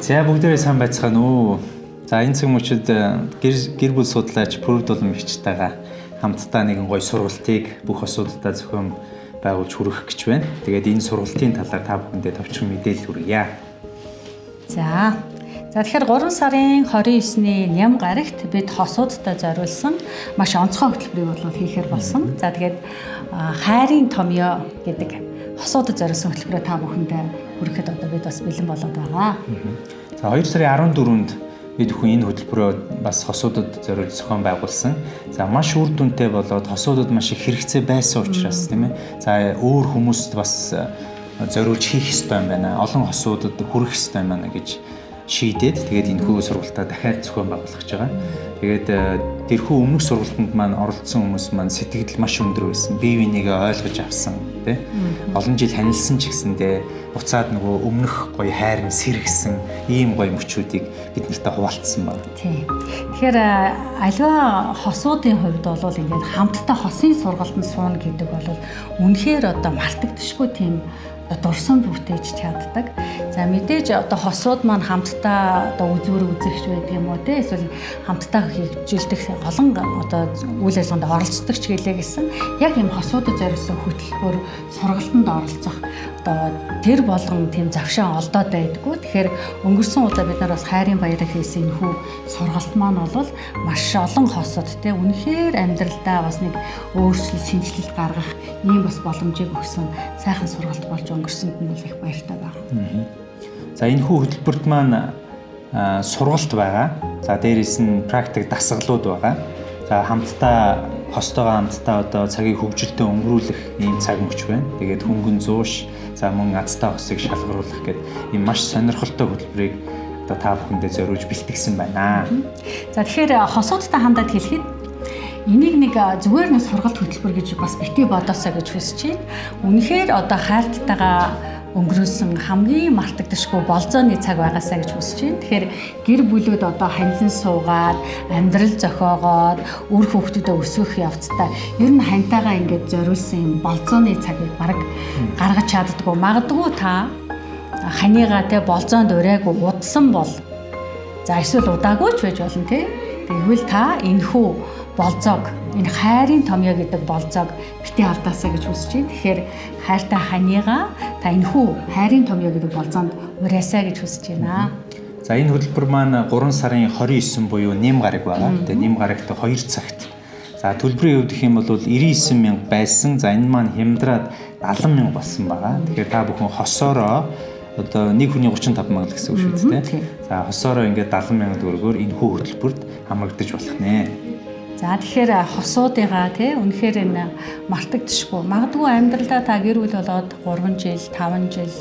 За бүгдээрээ сайн байцгаана уу. За энэ цаг мөчид гэр бүл судлаач Пүрэв Дулмигчтайгаа хамтдаа нэгэн гоё сургалтыг бүх асуудалтай зохион байгуулж хүргэх гэж байна. Тэгээд энэ сургалтын талаар та бүхэндээ товчхон мэдээлэл хүргье. За тэгэхээр 3 сарын 29-ний ням гарагт бид хосуудтай зориулсан маш онцгой хөтөлбөрийг болов хийхээр болсон. За тэгээд хайрын томьёо гэдэг хосуудад зориулсан хөтөлбөрөө та бүхэндээ хүрэхэд одоо бид бас бэлэн болоод байгаа. За 2 сарын 14-нд бид бүхэн энэ хөтөлбөрөө бас хосуудад зориулж зохион байгуулсан. За маш үр дүнтэй болоод хосуудад маш их хэрэгцээ байсан учраас тийм ээ. За өөр хүмүүст бас зориулж хийх ёстой юм байна. Олон хосуудад хүрэх ёстой юм байна гэж шийдээд тэгээд энэхүү сургалтаа дахиад зохион байгуулах гэж байгаа. Тэгээд тэрхүү өмнөх сургалтанд маань оролцсон хүмүүс маань сэтгэл маш өндөр байсан. Бие бинийгээ ойлгож авсан тий. Олон жил танилцсан ч гэсэндээ буцаад нөгөө өмнөх гоё хайр нь сэргсэн ийм гоё мөчүүдийг бид нартай хуваалцсан байна. Тий. Тэгэхээр аливаа хосуудын хувьд бол ингээд хамтдаа хосын сургалтанд сууна гэдэг бол үнэхээр одоо мартагдшгүй тийм дурсан бүтээж чаддаг. За мэдээж одоо хосууд маань хамтдаа одоо үзүүр үзэгч байдаг юм уу те эсвэл хамтдаа хөгжүүлдэг олон одоо үйл ажиллагаанд оролцдог ч гэлээ гэсэн яг юм хосуудад зориулсан хөтөлбөр сургалтанд оролцох одоо тэр болгон тийм завшаан олдоод байдгүй. Тэгэхээр өнгөрсөн удаа бид нар бас хайрын баярыг хийсэн энэхүү сургалт маань бол маш олон хосууд те үнэхээр амьдралдаа бас нэг өөрчлөлт шинжилэлт гаргах ийм бас боломжийг өгсөн сайхан сургалт болж өнгөрсөнд нь их баяртай байна. За энэ хөтөлбөрт маань сургалт байгаа. За дээрээс нь практик дасгалууд байгаа. За хамтдаа хостойгоо хамтдаа одоо цагийг хөгжилтэй өнгөрүүлэх ийм цаг мөч байна. Тэгээд хөнгөн зууш, за мөн азтай хосыг шалгаруулах гэдэг ийм маш сонирхолтой хөтөлбөрийг одоо та бүхэндээ зориулж бэлтгэсэн байна. За тэгэхээр хосуудтай хандаад хэлэхэд энийг нэг зүгээр нэг сургалт хөтөлбөр гэж бас битгий бодоосаа гэж хүсэж байна. Үнэхээр одоо хайрттайгаа өнгөрөөсөн хамгийн мартагдашгүй болзооны цаг байгаасаа гэж хүсэж байна. Тэгэхээр гэр бүлүүд одоо ханилан суугаад, амьдрал зохиогоод, үр хүүхдүүдэд өсгөх явцдаа ер нь хантайгаа ингээд зориулсан юм болзооны цагийг бараг гаргаж чаддгүй. Магадгүй та ханигаа те болзоонд урайгүй удсан бол за эсвэл удаагүй ч байж болно те. Тэгвэл та энэхүү болзоог энэ хайрын томьёо гэдэг болзоог бити алдаасаа гэж хүсэж байна. Тэгэхээр хайртай ханигаа та энэхүү хайрын томьёо гэдэг болзоонд уриасаа гэж хүсэж байна. За энэ хөтөлбөр маань 3 сарын 29 буюу нэм гараг байгаа. Тэгээ нэм гарагт 2 цагт. За төлбөрийн хувьд гэх юм бол 99 мянга байсан. За энэ маань хямдраад 70 мянга болсон байгаа. Тэгэхээр та бүхэн хосоороо одоо нэг хүний 35 мянга гэсэн үг шүү дээ. За хосоороо ингээд 70 мянга төгрөгөөр энэ хөтөлбөрт хамрагдаж болох нэ. За тэгэхээр хосуудыгаа тий үнэхээр энэ мартагдшгүй. Магадгүй амьдралдаа та гэр бүл болоод 3 жил, 5 жил,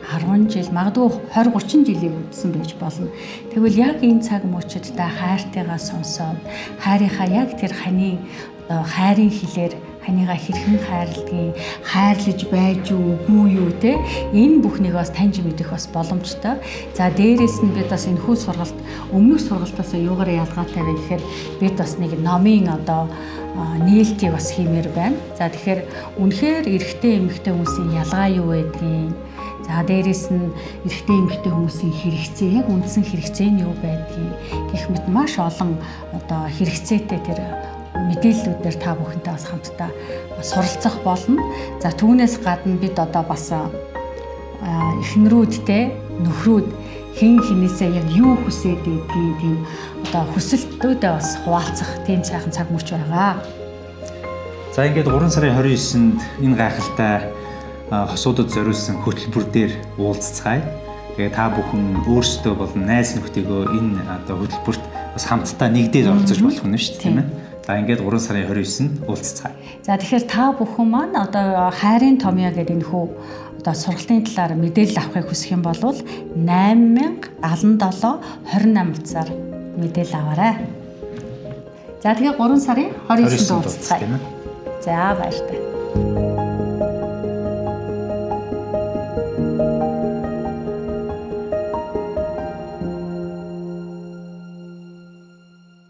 10 жил, магадгүй 20, 30 жилийн үдсэн байж болно. Тэгвэл яг энэ цаг мөчид та хайртайгаа сонсоод хайрынхаа яг тэр ханы одоо хайрын хэлээр ханигаа хэрхэн хайрладгийг, хайрлаж байж үгүй юу те энэ бүхнийг бас таньж мэдэх бас боломжтой. За дээрээс нь бид бас энэхүү сургалт өмнөх сургалтаас юугаар ялгаатай вэ гэхээр бид бас нэг номын одоо нээлтийг бас хиймээр байна. За тэгэхээр үнэхээр эрэгтэй эмэгтэй хүмүүсийн ялгаа юу байдгийг, за дээрээс нь эрэгтэй эмэгтэй хүмүүсийн хэрэгцээ яг үндсэн хэрэгцээ нь юу байдгийг гэх мэт маш олон одоо хэрэгцээтэй тэр мэдээллүүдээр та бүхэнтэй бас хамтдаа суралцах болно. За түүнээс гадна бид одоо бас эхнэрүүдтэй нөхрүүд хэн хинээсээ яг юу хүсээд байдгийг тийм одоо хүсэлтүүдээ бас хуваалцах тийм сайхан цаг мөч байгаа. За ингээд 3 сарын 29-нд энэ гайхалтай хосуудад зориулсан хөтөлбөр дээр уулзцгаая. Тэгээ та бүхэн өөрсдөө болон найз нөхдийгөө энэ одоо хөтөлбөрт бас хамтдаа нэгдээд оролцож болох нь шүү дээ тийм ээ. За ингээд 3 сарын 29-нд уулзцгаая. За тэгэхээр та бүхэн маань одоо хайрын томьёо гэдэг энэ хүү одоо сургалтын талаар мэдээлэл авахыг хүсэх юм бол 8077 28 утсаар мэдээлэл аваарай. За тэгэхээр 3 сарын 29-нд уулзцгаая. За баяртай.